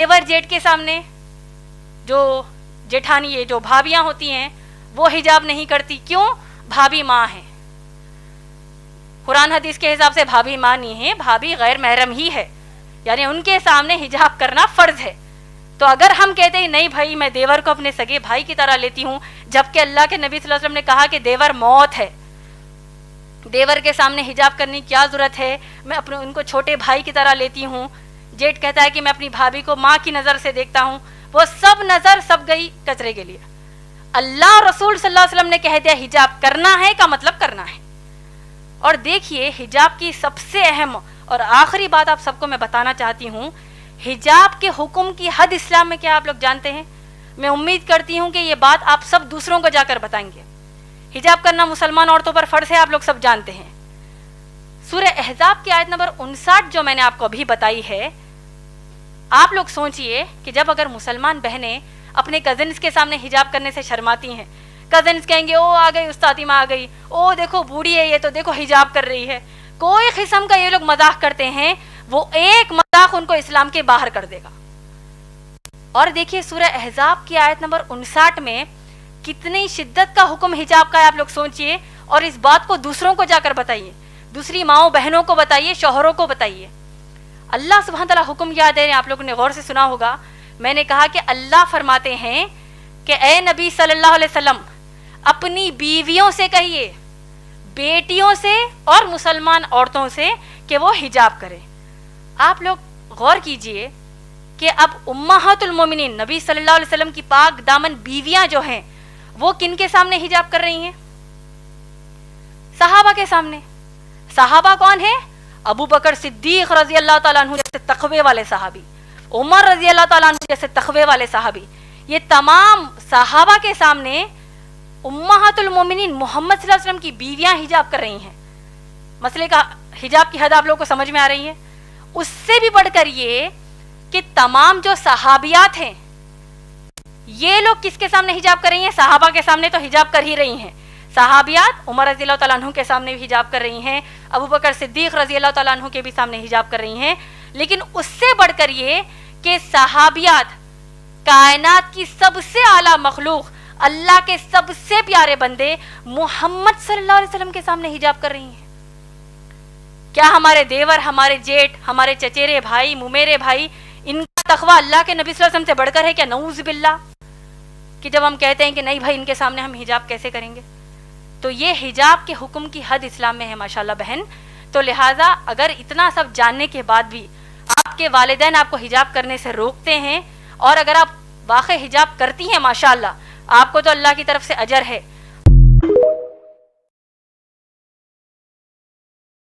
دیور jet کے سامنے جو جیٹھانی یہ جو بھابیاں ہوتی ہیں وہ حجاب نہیں کرتی. کیوں؟ بھابھی ماں ہیں. قرآن حدیث کے حساب سے بھابھی ماں نہیں ہے, بھابھی غیر محرم ہی ہے, یعنی ان کے سامنے حجاب کرنا فرض ہے. تو اگر ہم کہتے ہیں نہیں بھائی میں دیور کو اپنے سگے بھائی کی طرح لیتی ہوں, جبکہ اللہ کے نبی صلی اللہ علیہ وسلم نے کہا کہ دیور موت ہے, دیور کے سامنے حجاب کرنے کی کیا ضرورت ہے, میں اپنے ان کو چھوٹے بھائی کی طرح لیتی ہوں. جیٹ کہتا ہے کہ میں اپنی بھابھی کو ماں کی نظر سے دیکھتا ہوں. وہ سب نظر سب گئی کچرے کے لیے. اللہ رسول صلی اللہ علیہ وسلم نے کہہ دیا حجاب کرنا ہے کا مطلب کرنا ہے. اور دیکھیے حجاب کی سب سے اہم اور آخری بات آپ سب کو میں بتانا چاہتی ہوں, حجاب کے حکم کی حد اسلام میں کیا آپ لوگ جانتے ہیں؟ میں امید کرتی ہوں کہ یہ بات آپ سب دوسروں کو جا کر بتائیں گے. حجاب کرنا مسلمان عورتوں پر فرض ہے, آپ لوگ سب جانتے ہیں. سورہ احزاب کی آیت نمبر 59 جو میں نے آپ کو ابھی بتائی ہے, آپ لوگ سوچئے کہ جب اگر مسلمان بہنیں اپنے کزنس کے سامنے حجاب کرنے سے شرماتی ہیں, کزنس کہیں گے او آ گئی استادی ماں آ گئی, او دیکھو بوڑھی ہے یہ تو دیکھو حجاب کر رہی ہے, کوئی قسم کا یہ لوگ مذاق کرتے ہیں, وہ ایک مذاق ان کو اسلام کے باہر کر دے گا. اور دیکھیے سورہ احزاب کی آیت نمبر 59 میں کتنی شدت کا حکم حجاب کا ہے, آپ لوگ سوچئے, اور اس بات کو دوسروں کو جا کر بتائیے, دوسری ماؤں بہنوں کو بتائیے, شوہروں کو بتائیے. اللہ سبحانہ تعالیٰ حکم یاد ہے, آپ لوگوں نے غور سے سنا ہوگا, میں نے کہا کہ اللہ فرماتے ہیں کہ اے نبی صلی اللہ علیہ وسلم اپنی بیویوں سے کہیے, بیٹیوں سے اور مسلمان عورتوں سے کہ وہ حجاب کریں. آپ لوگ غور کیجئے کہ اب امہات المومنین نبی صلی اللہ علیہ وسلم کی پاک دامن بیویاں جو ہیں وہ کن کے سامنے حجاب کر رہی ہیں؟ صحابہ کے سامنے. صحابہ کون ہیں؟ ابو بکر صدیق رضی اللہ تعالیٰ عنہ جیسے تقوی والے صحابی, عمر رضی اللہ تعالیٰ عنہ جیسے تقوی والے صحابی, یہ تمام صحابہ کے سامنے امہات المومنین محمد صلی اللہ علیہ وسلم کی بیویاں حجاب کر رہی ہیں. مسئلے کا حجاب کی حد آپ لوگوں کو سمجھ میں آ رہی ہے؟ اس سے بھی بڑھ کر یہ کہ تمام جو صحابیات ہیں یہ لوگ کس کے سامنے حجاب کر رہی ہیں؟ صحابہ کے سامنے تو حجاب کر ہی رہی ہیں. صحابیات عمر رضی اللہ تعالیٰ عنہ کے سامنے بھی حجاب کر رہی ہیں, ابو بکر صدیق رضی اللہ تعالیٰ عنہ کے بھی سامنے حجاب کر رہی ہیں. لیکن اس سے بڑھ کر یہ کہ صحابیات کائنات کی سب سے اعلیٰ مخلوق, اللہ کے سب سے پیارے بندے محمد صلی اللہ علیہ وسلم کے سامنے حجاب کر رہی ہیں. کیا ہمارے دیور, ہمارے جیٹ, ہمارے چچیرے بھائی, ممیرے بھائی, ان کا تقویٰ اللہ کے نبی صلی اللہ علیہ وسلم سے بڑھ کر ہے کیا؟ نعوذ باللہ. کہ جب ہم کہتے ہیں کہ نہیں بھائی ان کے سامنے ہم حجاب کیسے کریں گے, تو یہ حجاب کے حکم کی حد اسلام میں ہے ماشاءاللہ بہن. تو لہٰذا اگر اتنا سب جاننے کے بعد بھی آپ کے والدین آپ کو حجاب کرنے سے روکتے ہیں, اور اگر آپ واقع حجاب کرتی ہیں ماشاءاللہ, آپ کو تو اللہ کی طرف سے اجر ہے,